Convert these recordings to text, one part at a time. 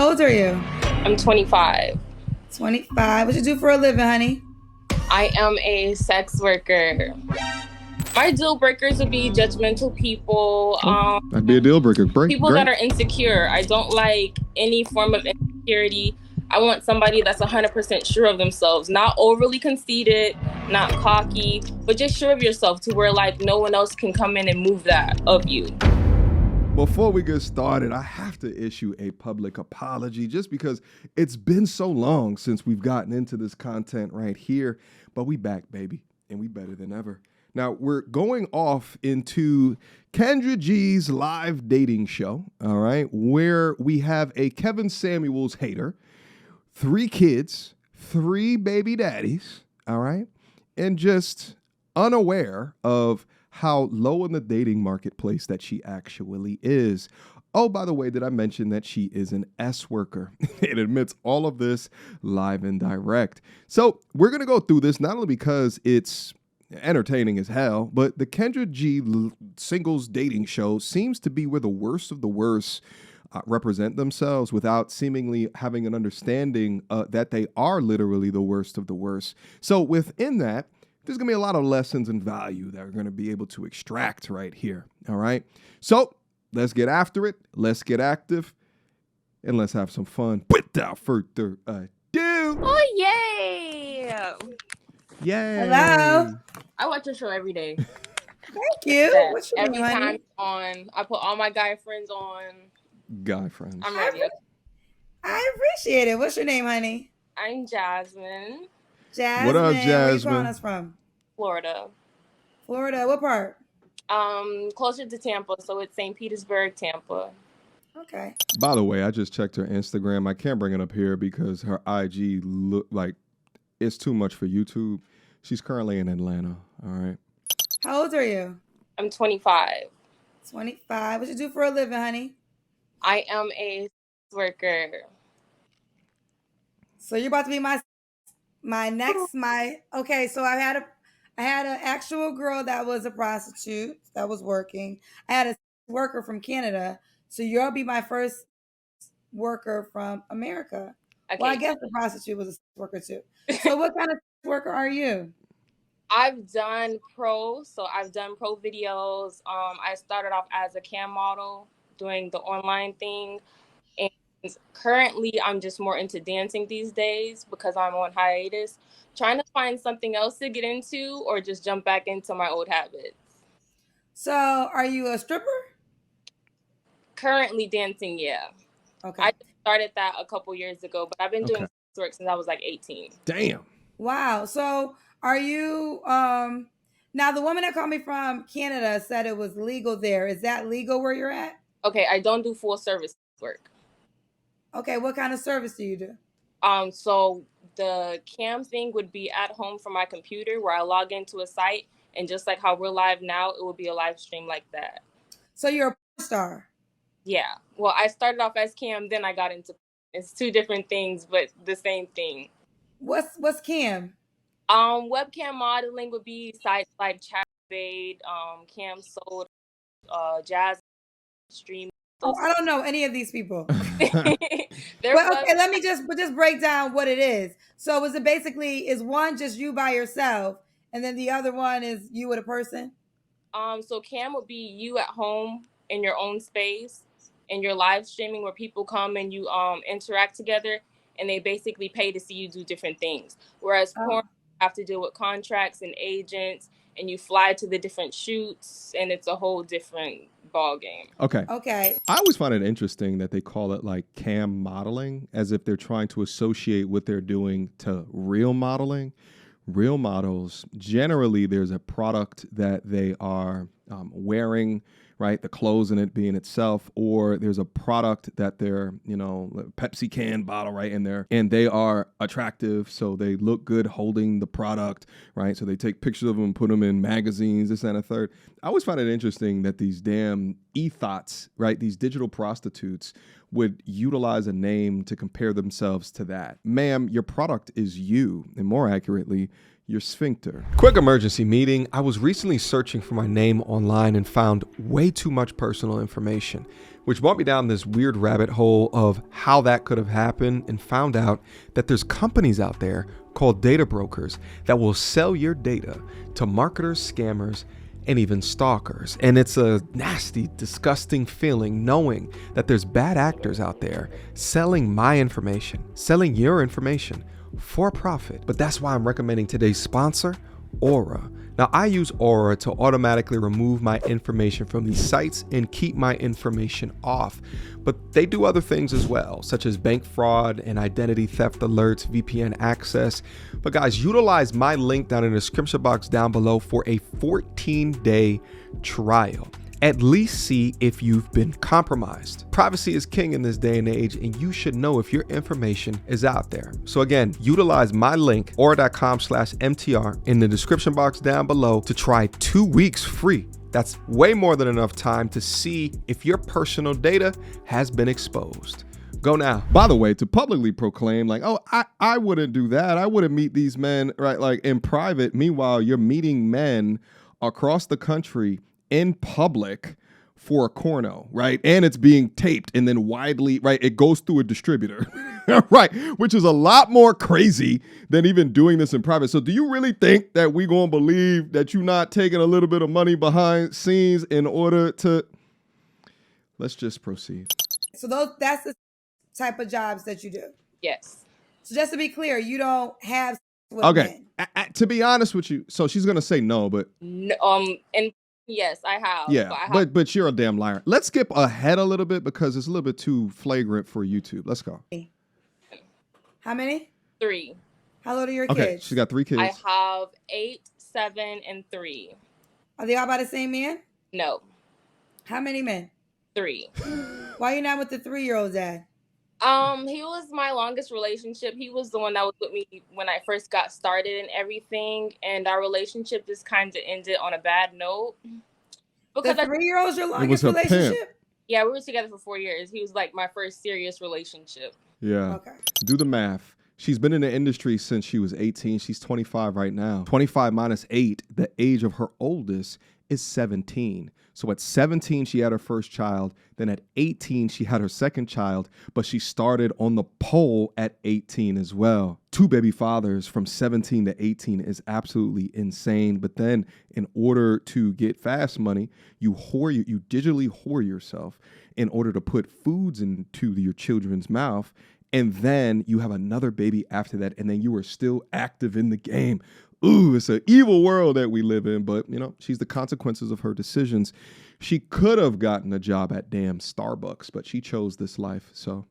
How old are you? I'm 25. 25. What you do for a living, honey? I am a sex worker. My deal breakers would be judgmental people, Oh, that'd be a deal breaker. people Great. that are insecure. I don't like any form of insecurity. I want somebody that's 100% sure of themselves, not overly conceited, not cocky, but just sure of yourself to where like no one else can come in and move that of you. Before we get started, I have to issue a public apology just because it's been so long since we've gotten into this content right here. But we back, baby, and we better than ever. Now, we're going off into Kendra G's live dating show, all right, where we have a Kevin Samuels hater, 3 kids, 3 baby daddies, all right, and just unaware of how low in the dating marketplace that she actually is. Oh, by the way, did I mention that she is an S worker? It admits all of this live and direct. So we're going to go through this not only because it's entertaining as hell, but the Kendra G singles dating show seems to be where the worst of the worst represent themselves without seemingly having an understanding that they are literally the worst of the worst. So within that, there's going to be a lot of lessons and value that we're going to be able to extract right here. All right. So let's get after it. Let's get active and let's have some fun. Without further ado. Oh, yay! Yay. Hello. I watch your show every day. Thank you. What's your Every name, honey? time on, I put all my guy friends on. Guy friends. I'm ready. I appreciate it. What's your name, honey? I'm Jasmine, Jasmine. What up, Where you Jasmine? calling us from? Florida. Florida. What part? Closer to Tampa, so it's St. Petersburg, Tampa. Okay. By the way, I just checked her Instagram. I can't bring it up here because her IG look like it's too much for YouTube. She's currently in Atlanta. All right. How old are you? I'm 25. 25. What you do for a living, honey? I am a worker. So you're about to be okay, so I had an actual girl that was a prostitute that was working. I had a worker from Canada. So you'll be my first worker from America. Okay. Well, I guess the prostitute was a worker too. So what kind of worker are you? I've done pro videos. I started off as a cam model doing the online thing. And currently I'm just more into dancing these days because I'm on hiatus, trying to find something else to get into or just jump back into my old habits. So are you a stripper? Currently dancing, yeah. Okay. I started that a couple years ago, but I've been doing sex work since I was like 18. Damn. Wow. So are you now the woman that called me from Canada said it was legal there. Is that legal where you're at? Okay, I don't do full service work. Okay, what kind of service do you do? So the cam thing would be at home from my computer where I log into a site, and just like how we're live now, it will be a live stream like that. So you're a porn star? Yeah. Well, I started off as cam, then I got into it's 2 different things, but the same thing. What's cam? Webcam modeling would be sites like Chatbait, Cam Sold, Jazz Stream. Oh, I don't know any of these people. Well, okay, let me just break down what it is. So is it basically, is one just you by yourself and then the other one is you with a person? So cam would be you at home in your own space and you're live streaming where people come and you interact together and they basically pay to see you do different things. Whereas porn, you have to deal with contracts and agents and you fly to the different shoots and it's a whole different ball game. Okay. I always find it interesting that they call it like cam modeling as if they're trying to associate what they're doing to real modeling. Real models, generally there's a product that they are wearing, right? The clothes in it being itself, or there's a product that they're, Pepsi can bottle, right? And they are attractive. So they look good holding the product, right? So they take pictures of them and put them in magazines, this and a third. I always find it interesting that these damn e-thots, right? These digital prostitutes would utilize a name to compare themselves to that. Ma'am, your product is you, and more accurately, your sphincter. Quick emergency meeting. I was recently searching for my name online and found way too much personal information, which brought me down this weird rabbit hole of how that could have happened, and found out that there's companies out there called data brokers that will sell your data to marketers, scammers, and even stalkers. And it's a nasty, disgusting feeling knowing that there's bad actors out there selling my information, selling your information for profit. But that's why I'm recommending today's sponsor, Aura. Now, I use Aura to automatically remove my information from these sites and keep my information off. But they do other things as well, such as bank fraud and identity theft alerts, VPN access. But guys, utilize my link down in the description box down below for a 14-day trial. At least see if you've been compromised. Privacy is king in this day and age, and you should know if your information is out there. So again, utilize my link, aura.com/MTR, in the description box down below to try 2 weeks free. That's way more than enough time to see if your personal data has been exposed. Go now. By the way, to publicly proclaim like, oh, I wouldn't do that. I wouldn't meet these men, right? Like in private. Meanwhile, you're meeting men across the country in public for a corno, right? And it's being taped and then widely, right? It goes through a distributor, right? Which is a lot more crazy than even doing this in private. So do you really think that we gonna believe that you're not taking a little bit of money behind scenes in order to, let's just proceed. So that's the type of jobs that you do. Yes. So just to be clear, you don't have with Okay. men. To be honest with you, so she's gonna say no, but No, and yes, I have. yeah, but you're a damn liar. Let's skip ahead a little bit because it's a little bit too flagrant for YouTube. Let's go. How many? 3. How old are your Okay, kids? she's got 3 kids. I have 8, 7, and 3. Are they all by the same man? No, How many men? 3. Why are you not with the 3-year-old dad? He was my longest relationship. He was the one that was with me when I first got started and everything, and our relationship just kind of ended on a bad note. Because the 3-year-old's your longest a pimp. relationship? Yeah, we were together for 4 years. He was like my first serious relationship. Yeah. Okay. Do the math. She's been in the industry since she was 18. She's 25 right now. 25 minus 8, the age of her oldest, is 17. So at 17, she had her first child. Then at 18, she had her second child, but she started on the pole at 18 as well. 2 baby fathers from 17 to 18 is absolutely insane. But then in order to get fast money, you digitally whore yourself in order to put foods into your children's mouth. And then you have another baby after that, and then you are still active in the game. Ooh, it's an evil world that we live in, but, you know, she's the consequences of her decisions. She could have gotten a job at damn Starbucks, but she chose this life, so.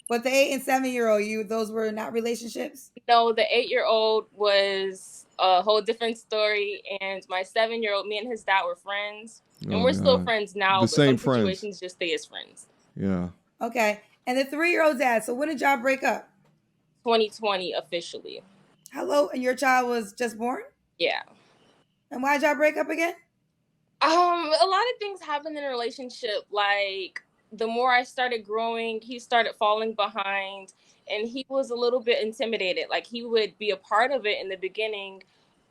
But the 8 and 7-year-old, those were not relationships? No, the 8-year-old was a whole different story, and my 7-year-old, me and his dad were friends, and we're still friends now, but some situations just stay as friends. Yeah. Okay, and the 3-year-old dad, so when did y'all break up? 2020 officially. Hello, and your child was just born? Yeah. And why'd y'all break up again? A lot of things happened in a relationship. Like, the more I started growing, he started falling behind, and he was a little bit intimidated. Like, he would be a part of it in the beginning,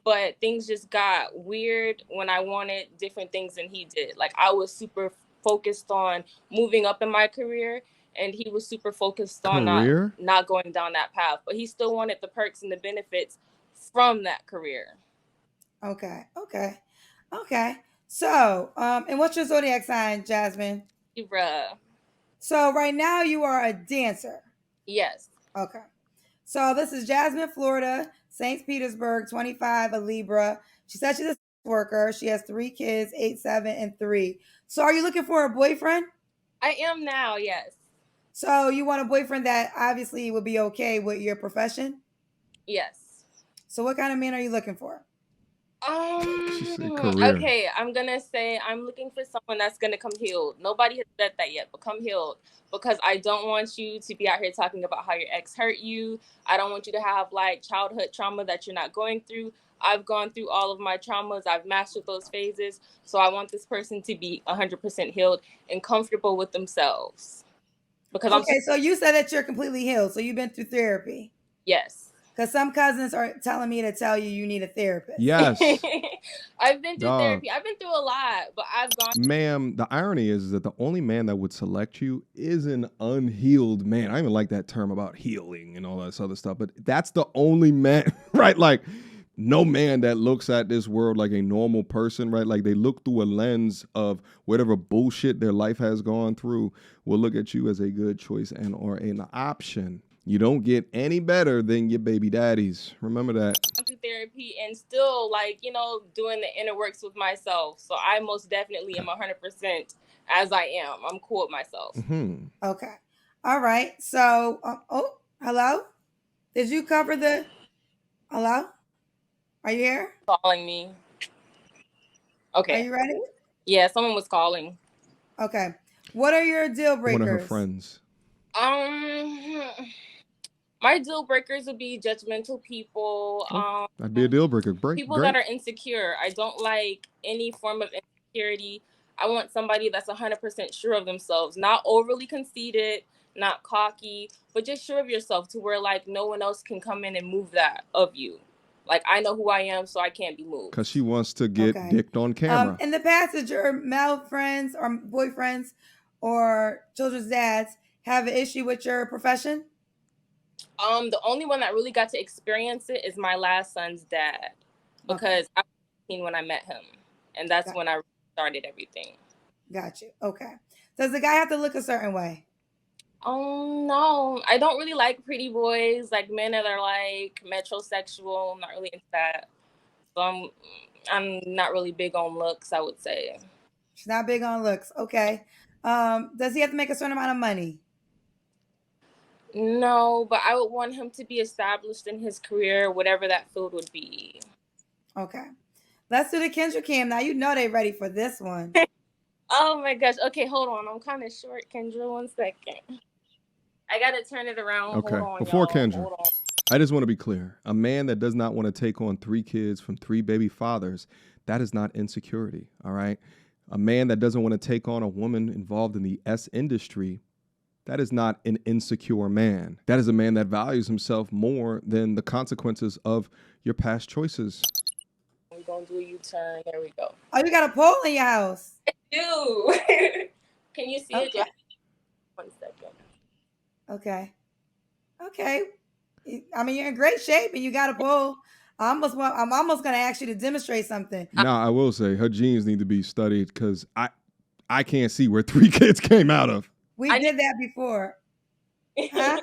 but things just got weird when I wanted different things than he did. Like, I was super focused on moving up in my career, and he was super focused on not going down that path. But he still wanted the perks and the benefits from that career. Okay. So, and what's your zodiac sign, Jasmine? Libra. So right now you are a dancer. Yes. Okay. So this is Jasmine, Florida, St. Petersburg, 25, a Libra. She said she's a worker. She has 3 kids, 8, 7, and 3. So are you looking for a boyfriend? I am now, yes. So you want a boyfriend that obviously would be okay with your profession? Yes. So what kind of man are you looking for? Okay, I'm gonna say I'm looking for someone that's gonna come healed. Nobody has said that yet, but come healed, because I don't want you to be out here talking about how your ex hurt you. I don't want you to have like childhood trauma that you're not going through. I've gone through all of my traumas. I've mastered those phases. So I want this person to be 100% healed and comfortable with themselves. Because okay, so you said that you're completely healed. So you've been through therapy. Yes. Because some cousins are telling me to tell you you need a therapist. Yes. I've been through Dog. therapy. I've been through a lot, but I've gone. Ma'am, the irony is that the only man that would select you is an unhealed man. I even like that term about healing and all that other stuff, but that's the only man, right? Like, no man that looks at this world like a normal person, right? Like, they look through a lens of whatever bullshit their life has gone through, will look at you as a good choice and or an option. You don't get any better than your baby daddies. Remember that. Through therapy and still, like, you know, doing the inner works with myself. So I most definitely am 100% as I am. I'm cool with myself. Mm-hmm. Okay. All right. So, oh, hello? Did you cover the. Hello? Are you here? Calling me. Okay. Are you ready? Yeah, someone was calling. Okay. What are your deal breakers? One of her friends. My deal breakers would be judgmental people. That'd be a deal breaker. People that are insecure. I don't like any form of insecurity. I want somebody that's 100% sure of themselves, not overly conceited, not cocky, but just sure of yourself to where, like, no one else can come in and move that of you. Like, I know who I am, so I can't be moved. Because she wants to get dicked on camera. In the past, did your male friends or boyfriends or children's dads have an issue with your profession? The only one that really got to experience it is my last son's dad, because I was 18 when I met him, and that's when I started everything. Got you. Okay. Does the guy have to look a certain way? No, I don't really like pretty boys, like men that are like metrosexual. I'm not really into that. So I'm not really big on looks, I would say. She's not big on looks. Okay. Does he have to make a certain amount of money? No, but I would want him to be established in his career, whatever that field would be. Okay. Let's do the Kendra cam. Now you know they ready for this one. Oh my gosh. Okay, hold on. I'm kind of short, Kendra. 1 second. I gotta turn it around. Okay. Hold on, Before y'all. Kendra, Hold on. I just want to be clear. A man that does not want to take on 3 kids from 3 baby fathers, that is not insecurity. All right. A man that doesn't want to take on a woman involved in the S industry, that is not an insecure man. That is a man that values himself more than the consequences of your past choices. We're gonna do a U-turn. There we go. Oh, you got a pole in your house. I do. Can you see it? 1 second. Okay. Okay. I mean, you're in great shape and you got a pole. I'm almost gonna ask you to demonstrate something. Now, I will say her genes need to be studied because I can't see where 3 kids came out of. We did that before. Huh?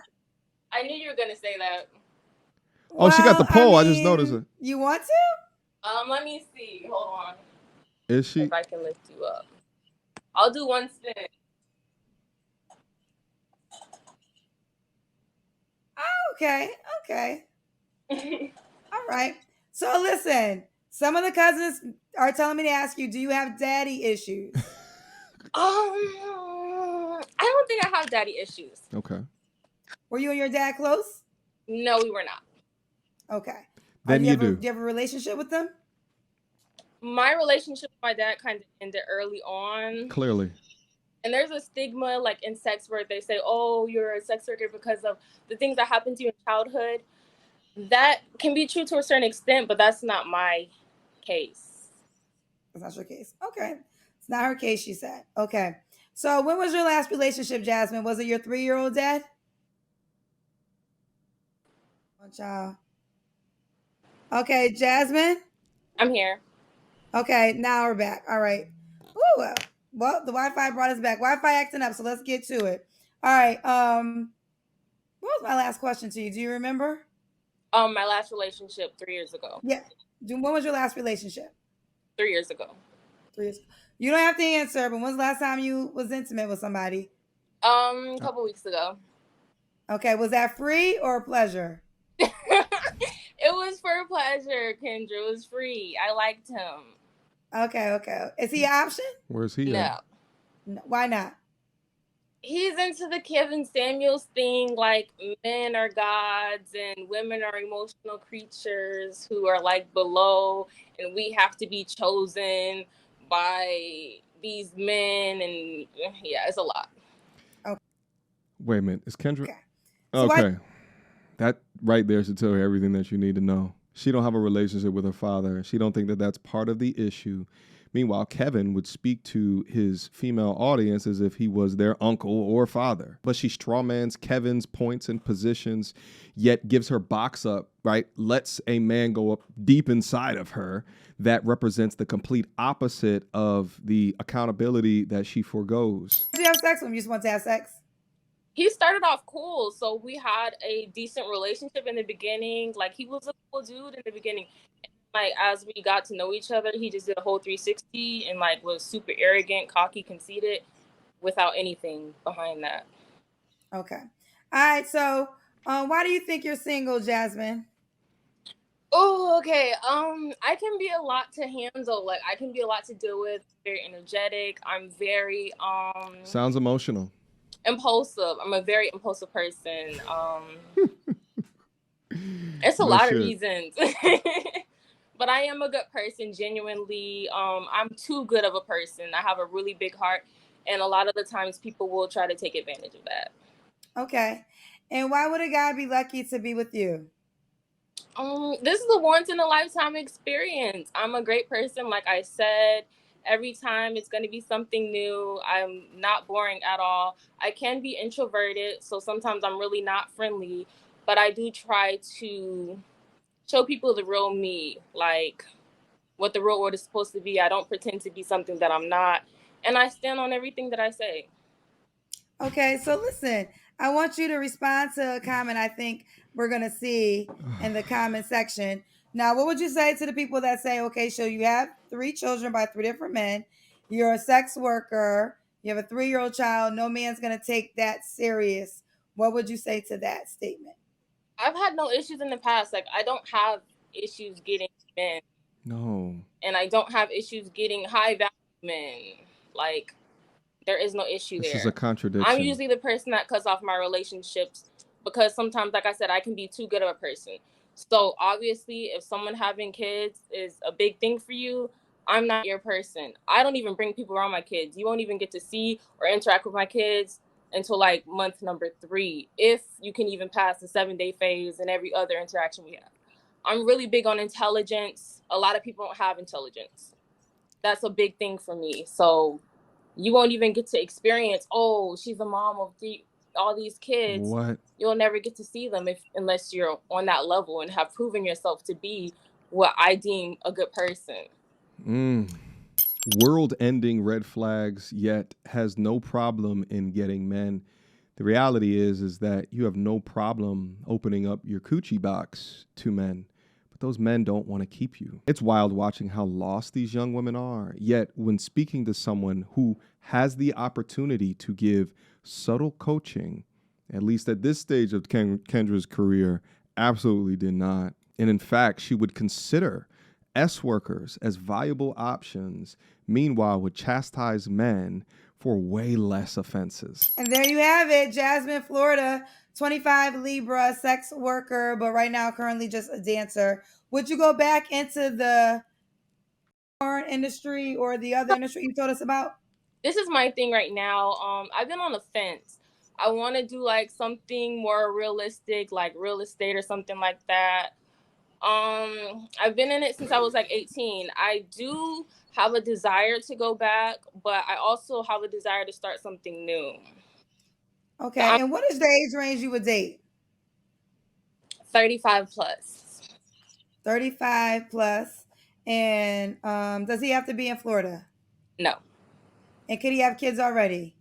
I knew you were gonna say that. Oh, she got the pole. I just noticed it. You want to? Let me see. Hold on. Is she? If I can lift you up. I'll do 1 spin. Okay. Okay. All right. So listen, some of the cousins are telling me to ask you, do you have daddy issues? I don't think I have daddy issues. Okay. Were you and your dad close? No, we were not. Okay. Then you do. Do you have a relationship with them? My relationship with my dad kind of ended early on. Clearly. And there's a stigma, like in sex work, they say, oh, you're a sex worker because of the things that happened to you in childhood. That can be true to a certain extent, but that's not my case. That's not your case. Okay. It's not her case, she said. Okay. So when was your last relationship, Jasmine? Was it your 3-year-old dad? Oh, child. Okay, Jasmine? I'm here. Okay, now we're back. All right. Ooh, well, the Wi-Fi brought us back. Wi-Fi acting up, so let's get to it. All right. What was my last question to you? Do you remember? My last relationship 3 years ago. Yeah. When was your last relationship? 3 years ago. 3 years. You don't have to answer, but when's the last time you was intimate with somebody? A couple weeks ago. Okay. Was that free or pleasure? It was for pleasure, Kendra. It was free. I liked him. Okay. Okay. Is he an option? Where's he No. at? No. Why not? He's into the Kevin Samuels thing, like men are gods and women are emotional creatures who are like below, and we have to be chosen by these men, and yeah, it's a lot. Okay. Wait a minute. Is Kendra? Okay. So okay. That right there should tell you everything that you need to know. She don't have a relationship with her father. She don't think that that's part of the issue. Meanwhile, Kevin would speak to his female audience as if he was their uncle or father. But she strawmans Kevin's points and positions, yet gives her box up, right? Lets a man go up deep inside of her that represents the complete opposite of the accountability that she forgoes. Did you have sex with him? You just want to have sex? He started off cool, so we had a decent relationship in the beginning. Like, he was a cool dude in the beginning. Like, as we got to know each other, he just did a whole 360 and like was super arrogant, cocky, conceited, without anything behind that. Okay. All right. So, why do you think you're single, Jasmine? Oh, okay. I can be a lot to handle. Like, I can be a lot to deal with. Very energetic. I'm very Sounds emotional. impulsive. I'm a very impulsive person. It's a No lot shit. of reasons. But I am a good person, genuinely. I'm too good of a person. I have a really big heart, and a lot of the times people will try to take advantage of that. Okay. And why would a guy be lucky to be with you? This is a once in a lifetime experience. I'm a great person, like I said. Every time it's going to be something new. I'm not boring at all. I can be introverted, so sometimes I'm really not friendly, but I do try to show people the real me, like what the real world is supposed to be. I don't pretend to be something that I'm not, and I stand on everything that I say. Okay, so listen, I want you to respond to a comment I think we're going to see in the comment section. Now, what would you say to the people that say, okay, so you have 3 children by 3 different men, you're a sex worker, you have a 3-year-old child, no man's going to take that serious? What would you say to that statement? I've had no issues in the past. Like, I don't have issues getting men. No. And I don't have issues getting high value men. Like, there is no issue This there. is a contradiction. I'm usually the person that cuts off my relationships because sometimes, like I said, I can be too good of a person. So obviously, if someone having kids is a big thing for you, I'm not your person. I don't even bring people around my kids. You won't even get to see or interact with my kids until like month number 3, if you can even pass the 7-day phase and every other interaction we have. I'm really big on intelligence. A lot of people don't have intelligence. That's a big thing for me. So you won't even get to experience, oh, she's a mom of all these kids. What? You'll never get to see them unless you're on that level and have proven yourself to be what I deem a good person. World-ending red flags, yet has no problem in getting men. The reality is that you have no problem opening up your coochie box to men, but those men don't want to keep you. It's wild watching how lost these young women are. Yet when speaking to someone who has the opportunity to give subtle coaching, at least at this stage of Kendra's career, absolutely did not. And in fact, she would consider S workers as viable options, meanwhile would chastise men for way less offenses. And there you have it, Jasmine, Florida, 25 Libra, sex worker, but right now currently just a dancer. Would you go back into the porn industry or the other industry you told us about? This is my thing right now. I've been on the fence. I want to do like something more realistic, like real estate or something like that. I've been in it since I was like 18. I do have a desire to go back, but I also have a desire to start something new. Okay, and what is the age range you would date? 35 plus. 35 plus. And does he have to be in Florida? No. And could he have kids already?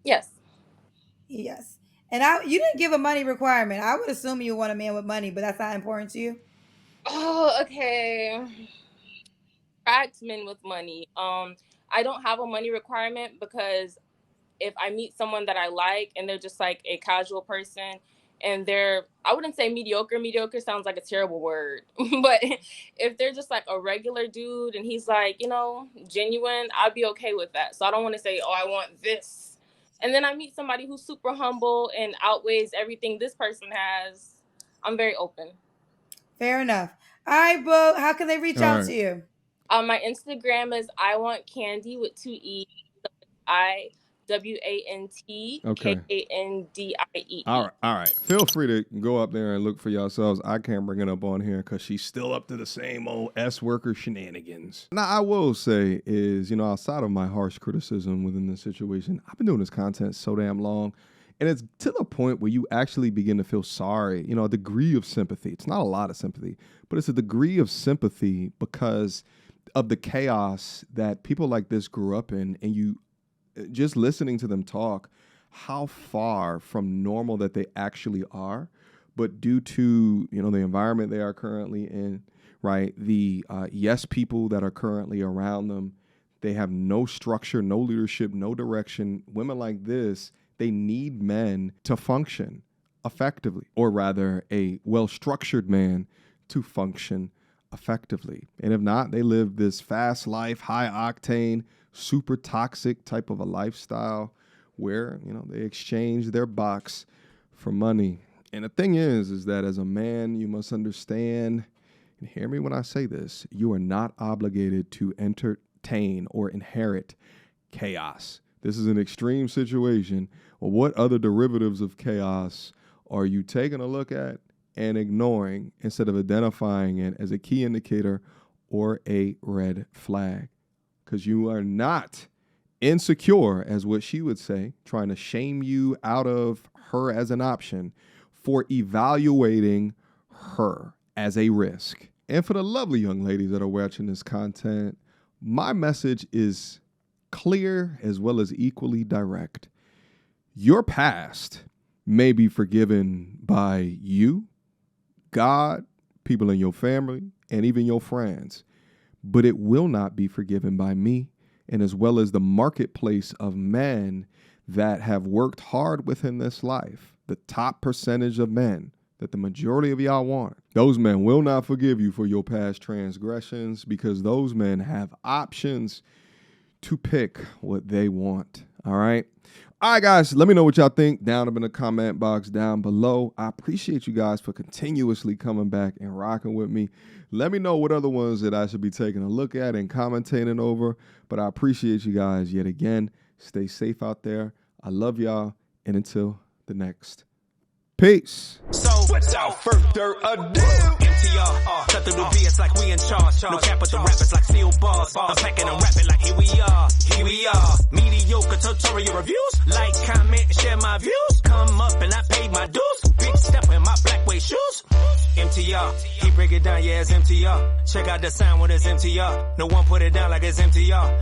Yes. Yes. And you didn't give a money requirement. I would assume you want a man with money, but that's not important to you. Oh, okay. Attract men with money. I don't have a money requirement because if I meet someone that I like and they're just like a casual person and I wouldn't say mediocre. Mediocre sounds like a terrible word. But if they're just like a regular dude and he's like, genuine, I'd be okay with that. So I don't want to say, oh, I want this. And then I meet somebody who's super humble and outweighs everything this person has. I'm very open. Fair enough. All right, Bo, how can they reach out to you? My Instagram is I want candy with 2 E. WANTKANDIE. All right. Feel free to go up there and look for yourselves. I can't bring it up on here because she's still up to the same old S worker shenanigans. Now, I will say is, outside of my harsh criticism within this situation, I've been doing this content so damn long. And it's to the point where you actually begin to feel sorry, a degree of sympathy. It's not a lot of sympathy, but it's a degree of sympathy because of the chaos that people like this grew up in. And you just listening to them talk, how far from normal that they actually are. But due to, the environment they are currently in, right, the yes people that are currently around them, they have no structure, no leadership, no direction. Women like this, they need men to function effectively, or rather a well-structured man to function effectively. And if not, they live this fast life, high octane, super toxic type of a lifestyle where, they exchange their box for money. And the thing is that as a man, you must understand, and hear me when I say this, you are not obligated to entertain or inherit chaos. This is an extreme situation. Well, what other derivatives of chaos are you taking a look at and ignoring instead of identifying it as a key indicator or a red flag? Because you are not insecure, as what she would say, trying to shame you out of her as an option for evaluating her as a risk. And for the lovely young ladies that are watching this content, my message is clear as well as equally direct. Your past may be forgiven by you, God, people in your family, and even your friends, but it will not be forgiven by me, and as well as the marketplace of men that have worked hard within this life, the top percentage of men that the majority of y'all want. Those men will not forgive you for your past transgressions because those men have options to pick what they want. All right. All right, guys, let me know what y'all think down up in the comment box down below. I appreciate you guys for continuously coming back and rocking with me. Let me know what other ones that I should be taking a look at and commentating over. But I appreciate you guys yet again. Stay safe out there. I love y'all. And until the next. Peace. So, without further ado, MTR, cut through the BS like we in charge. No cap with the rappers like steel bars. I'm packing and rapping like here we are. Mediocre tutorial reviews. Like, comment, share my views. Come up and I paid my dues. Big step in my black way shoes. MTR, he break it down, yeah, it's MTR. Check out the sound when it's MTR. No one put it down like it's MTR.